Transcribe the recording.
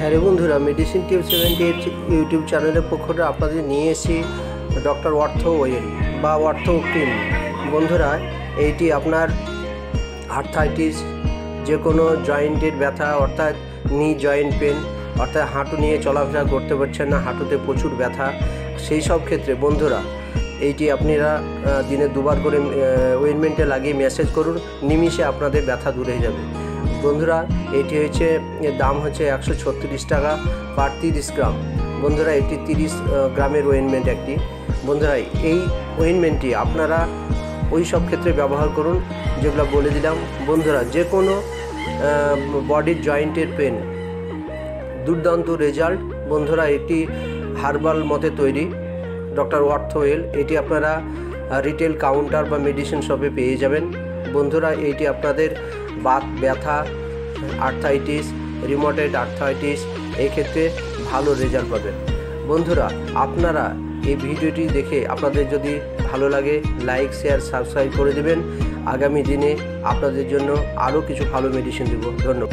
হ্যাঁ রে বন্ধুরা, মেডিসিন টিপ 78 ইউটিউব চ্যানেলের পক্ষ থেকে আপনাদের নিয়ে এসেছি ডক্টর অর্থো অয়েল বা অর্থো ক্রিম। বন্ধুরা, এইটি আপনার আর্থ্রাইটিস, যে কোনো জয়েন্টের ব্যথা, অর্থাৎ নি জয়েন্ট পেন, অর্থাৎ হাঁটু নিয়ে চলাফেরা করতে পারছেন না, হাঁটুতে প্রচুর ব্যথা, সেই সব ক্ষেত্রে বন্ধুরা এইটি আপনারা দিনে দুবার করে অয়েনমেন্টে লাগিয়ে ম্যাসেজ করুন, নিমিষে আপনাদের ব্যথা দূরে হয়ে যাবে। বন্ধুরা, এটি হচ্ছে দাম হচ্ছে 136 টাকা পার 30 গ্রাম। বন্ধুরা, এটি 30 গ্রামের অয়েনমেন্ট একটি। বন্ধুরা, এই অয়েনমেন্টটি আপনারা ওই সব ক্ষেত্রে ব্যবহার করুন যেগুলো বলে দিলাম। বন্ধুরা, যে কোনো বডির জয়েন্টের পেন, দুর্দান্ত রেজাল্ট। বন্ধুরা, এটি হার্বাল মতে তৈরি ডক্টর অর্থো অয়েল। এটি আপনারা রিটেল কাউন্টার বা মেডিসিন শপে পেয়ে যাবেন। বন্ধুরা, এইটি আপনাদের বাত ব্যথা, আর্থ্রাইটিস, রিউমাটয়েড আর্থ্রাইটিস, এই ক্ষেত্রে ভালো রেজাল্ট পাবেন। বন্ধুরা, আপনারা এই ভিডিওটি দেখে আপনাদের যদি ভালো লাগে লাইক, শেয়ার, সাবস্ক্রাইব করে দেবেন। আগামী দিনে আপনাদের জন্য আরও কিছু ভালো মেডিসিন দেব। ধন্যবাদ।